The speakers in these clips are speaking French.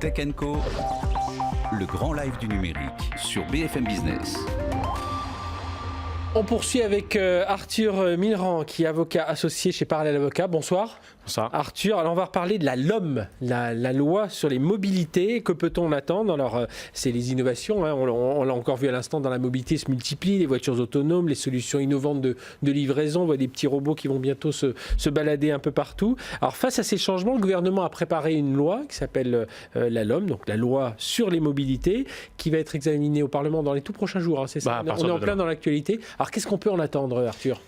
Tech Co, le grand live du numérique sur BFM Business. On poursuit avec Arthur Millerand, qui est avocat associé chez Parallèle Avocat. Bonsoir. Bonsoir. Arthur, alors on va reparler de la LOM, la loi sur les mobilités. Que peut-on attendre ? Alors, c'est les innovations, hein. On l'a encore vu à l'instant, dans la mobilité se multiplient, les voitures autonomes, les solutions innovantes de livraison. On voit des petits robots qui vont bientôt se balader un peu partout. Alors, face à ces changements, le gouvernement a préparé une loi qui s'appelle la LOM, donc la loi sur les mobilités, qui va être examinée au Parlement dans les tout prochains jours. Hein, c'est ça. On est en plein dans l'actualité. Alors, qu'est-ce qu'on peut en attendre, Arthur ?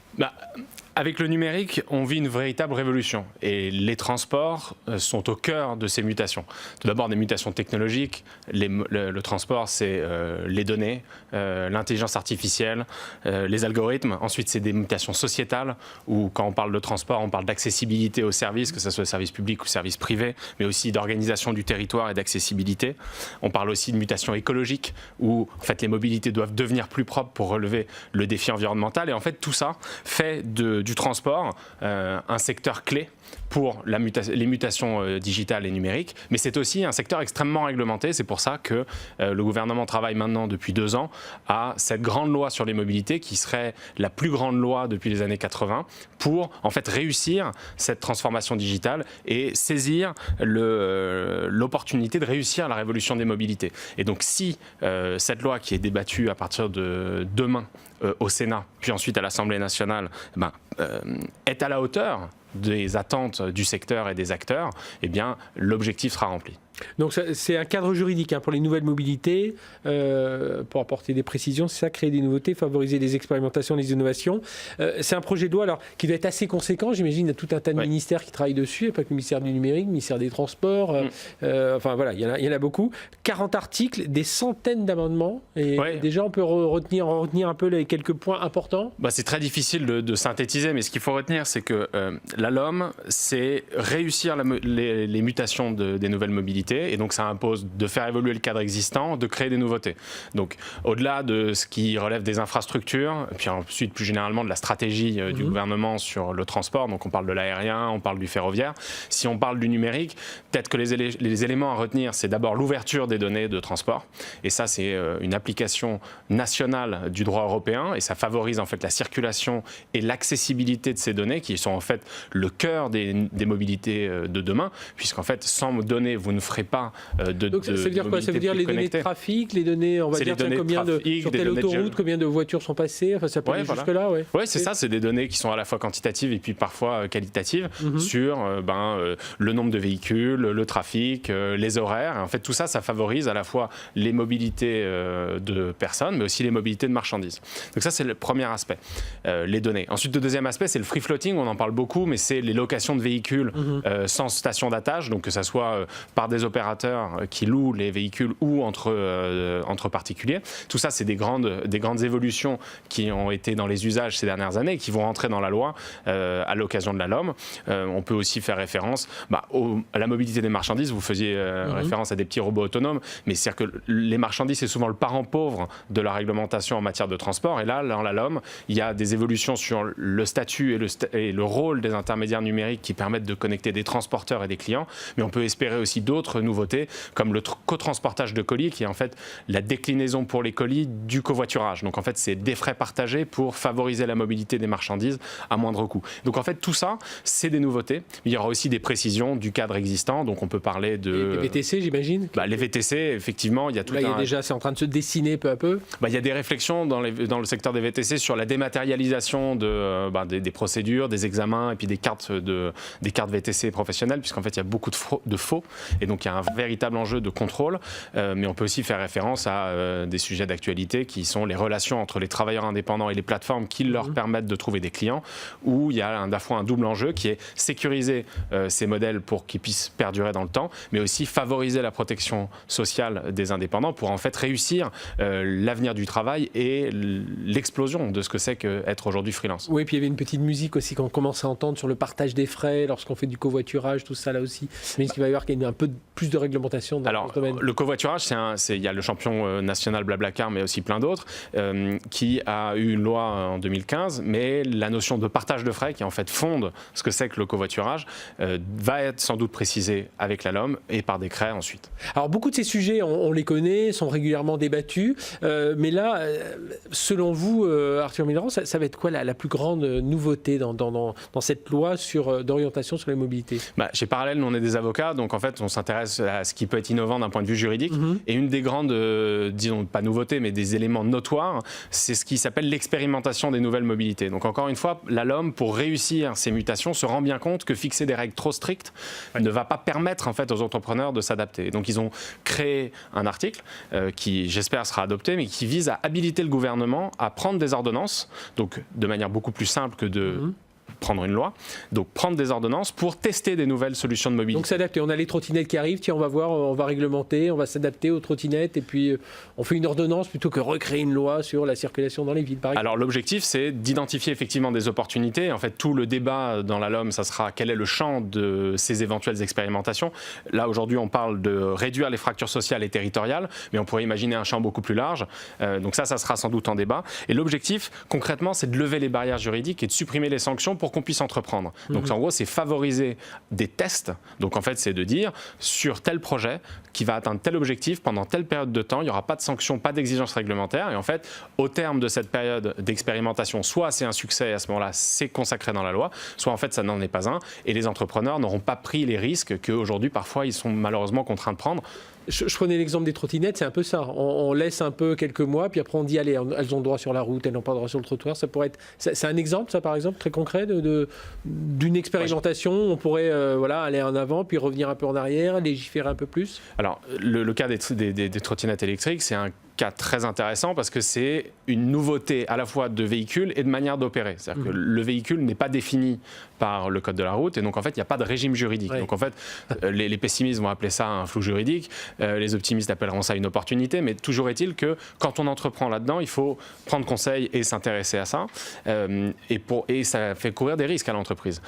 Avec le numérique, on vit une véritable révolution et les transports sont au cœur de ces mutations. Tout d'abord, des mutations technologiques. Le transport, c'est les données, l'intelligence artificielle, les algorithmes. Ensuite, c'est des mutations sociétales où, quand on parle de transport, on parle d'accessibilité aux services, que ce soit services publics ou services privés, mais aussi d'organisation du territoire et d'accessibilité. On parle aussi de mutations écologiques où, en fait, les mobilités doivent devenir plus propres pour relever le défi environnemental. Et en fait, tout ça fait du transport un secteur clé pour les mutations digitales et numériques, mais c'est aussi un secteur extrêmement réglementé. C'est pour ça que le gouvernement travaille maintenant depuis 2 ans à cette grande loi sur les mobilités qui serait la plus grande loi depuis les années 80 pour en fait réussir cette transformation digitale et saisir l'opportunité de réussir la révolution des mobilités. Et donc si cette loi qui est débattue à partir de demain au Sénat, puis ensuite à l'Assemblée nationale, est à la hauteur des attentes du secteur et des acteurs, eh bien, l'objectif sera rempli. Donc c'est un cadre juridique pour les nouvelles mobilités, pour apporter des précisions, c'est ça, créer des nouveautés, favoriser les expérimentations, les innovations. C'est un projet de loi alors, qui doit être assez conséquent, j'imagine, il y a tout un tas de ministères qui travaillent dessus, pas que le ministère du numérique, le ministère des Transports, enfin voilà, il y en a beaucoup. 40 articles, des centaines d'amendements, et déjà on peut retenir un peu les quelques points importants. C'est très difficile de synthétiser, mais ce qu'il faut retenir, c'est que la LOM, c'est réussir les mutations des nouvelles mobilités. Et donc ça impose de faire évoluer le cadre existant, de créer des nouveautés. Donc au-delà de ce qui relève des infrastructures, puis ensuite plus généralement de la stratégie du gouvernement sur le transport, donc on parle de l'aérien, on parle du ferroviaire. Si on parle du numérique, peut-être que les éléments à retenir, c'est d'abord l'ouverture des données de transport. Et ça, c'est une application nationale du droit européen et ça favorise en fait la circulation et l'accessibilité de ces données qui sont en fait le cœur des mobilités de demain, puisqu'en fait, sans données, vous ne ferez pas donc ça veut dire quoi ? Ça veut dire les données de trafic, les données, on va dire sur telle autoroute, combien de voitures sont passées, enfin ça peut aller jusque-là, Oui, c'est ça, c'est des données qui sont à la fois quantitatives et puis parfois qualitatives sur le nombre de véhicules, le trafic, les horaires. Et en fait, tout ça, ça favorise à la fois les mobilités de personnes, mais aussi les mobilités de marchandises. Donc ça, c'est le premier aspect, les données. Ensuite, le deuxième aspect, c'est le free floating, on en parle beaucoup, mais c'est les locations de véhicules sans station d'attache, donc que ça soit par des opérateurs qui louent les véhicules ou entre particuliers. Tout ça, c'est des grandes évolutions qui ont été dans les usages ces dernières années et qui vont rentrer dans la loi à l'occasion de la LOM. On peut aussi faire référence à la mobilité des marchandises. Vous faisiez référence à des petits robots autonomes, mais c'est-à-dire que les marchandises, c'est souvent le parent pauvre de la réglementation en matière de transport. Et là, dans la LOM, il y a des évolutions sur le statut et le rôle des intermédiaires numériques qui permettent de connecter des transporteurs et des clients. Mais on peut espérer aussi d'autres nouveautés, comme le cotransportage de colis, qui est en fait la déclinaison pour les colis du covoiturage. Donc en fait, c'est des frais partagés pour favoriser la mobilité des marchandises à moindre coût. Donc en fait, tout ça, c'est des nouveautés. Il y aura aussi des précisions du cadre existant. Donc on peut parler de... Les VTC, j'imagine. Les VTC, effectivement, il y a tout déjà, c'est en train de se dessiner peu à peu. Il y a des réflexions dans le secteur des VTC sur la dématérialisation des procédures, des examens et puis des cartes VTC professionnelles, puisqu'en fait, il y a beaucoup de faux. Et donc, il y a un véritable enjeu de contrôle. Mais on peut aussi faire référence à des sujets d'actualité qui sont les relations entre les travailleurs indépendants et les plateformes qui leur permettent de trouver des clients, où il y a à la fois un double enjeu qui est sécuriser ces modèles pour qu'ils puissent perdurer dans le temps, mais aussi favoriser la protection sociale des indépendants pour en fait réussir l'avenir du travail et l'explosion de ce que c'est qu'être aujourd'hui freelance. Oui, puis il y avait une petite musique aussi qu'on commence à entendre sur le partage des frais lorsqu'on fait du covoiturage, tout ça là aussi. Mais il va y avoir un peu plus de réglementation dans ce domaine? Le covoiturage, il y a le champion national Blablacar, mais aussi plein d'autres, qui a eu une loi en 2015, mais la notion de partage de frais, qui en fait fonde ce que c'est que le covoiturage, va être sans doute précisée avec la LOM et par décret ensuite. Alors beaucoup de ces sujets, on les connaît, sont régulièrement débattus, mais là, selon vous, Arthur Millerand, ça va être quoi la plus grande nouveauté dans cette loi d'orientation sur les mobilités? Chez Parallèle, nous on est des avocats, donc en fait on s'intéresse à ce qui peut être innovant d'un point de vue juridique. Et une des grandes, disons pas nouveautés, mais des éléments notoires, c'est ce qui s'appelle l'expérimentation des nouvelles mobilités. Donc encore une fois, la LOM, pour réussir ces mutations, se rend bien compte que fixer des règles trop strictes ne va pas permettre en fait aux entrepreneurs de s'adapter. Donc ils ont créé un article qui, j'espère, sera adopté, mais qui vise à habiliter le gouvernement à prendre des ordonnances, donc de manière beaucoup plus simple que de prendre une loi, donc prendre des ordonnances pour tester des nouvelles solutions de mobilité. Donc s'adapter, on a les trottinettes qui arrivent, tiens on va voir, on va réglementer, on va s'adapter aux trottinettes et puis on fait une ordonnance plutôt que recréer une loi sur la circulation dans les villes par exemple. Alors l'objectif c'est d'identifier effectivement des opportunités. En fait tout le débat dans la LOM, ça sera quel est le champ de ces éventuelles expérimentations. Là aujourd'hui on parle de réduire les fractures sociales et territoriales, mais on pourrait imaginer un champ beaucoup plus large. Donc ça sera sans doute en débat. Et l'objectif concrètement c'est de lever les barrières juridiques et de supprimer les sanctions pour qu'on puisse entreprendre. Donc en gros, c'est favoriser des tests. Donc en fait, c'est de dire sur tel projet qui va atteindre tel objectif pendant telle période de temps, il n'y aura pas de sanctions, pas d'exigences réglementaires. Et en fait, au terme de cette période d'expérimentation, soit c'est un succès et à ce moment-là, c'est consacré dans la loi, soit en fait, ça n'en est pas un. Et les entrepreneurs n'auront pas pris les risques qu'aujourd'hui, parfois, ils sont malheureusement contraints de prendre. Je prenais l'exemple des trottinettes, c'est un peu ça. On laisse un peu quelques mois, puis après on dit allez, elles ont le droit sur la route, elles n'ont pas le droit sur le trottoir. Ça pourrait être, c'est un exemple, ça par exemple, très concret d'une expérimentation. On pourrait aller en avant, puis revenir un peu en arrière, légiférer un peu plus. Alors le cas des trottinettes électriques, c'est un cas très intéressant parce que c'est une nouveauté à la fois de véhicule et de manière d'opérer. C'est-à-dire que le véhicule n'est pas défini par le code de la route et donc en fait il n'y a pas de régime juridique. Donc en fait les pessimistes vont appeler ça un flou juridique, les optimistes appelleront ça une opportunité, mais toujours est-il que quand on entreprend là-dedans, il faut prendre conseil et s'intéresser à ça et ça fait courir des risques à l'entreprise.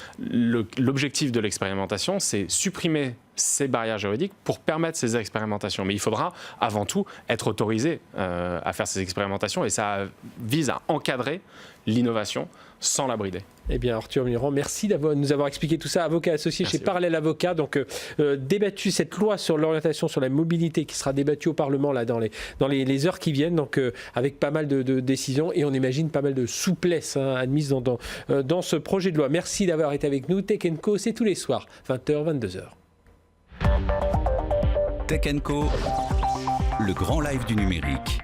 L'objectif de l'expérimentation, c'est supprimer ces barrières juridiques pour permettre ces expérimentations. Mais il faudra avant tout être autorisé à faire ces expérimentations et ça vise à encadrer l'innovation sans la brider. Eh bien, Arthur Millerand, merci de nous avoir expliqué tout ça. Avocat associé chez Parallèle Avocat. Donc, débattu cette loi sur l'orientation sur la mobilité qui sera débattue au Parlement là, dans les heures qui viennent, donc avec pas mal de décisions et on imagine pas mal de souplesse admise dans ce projet de loi. Merci d'avoir été avec nous. Tech & Co, c'est tous les soirs, 20h, 22h. Tech & Co, le grand live du numérique.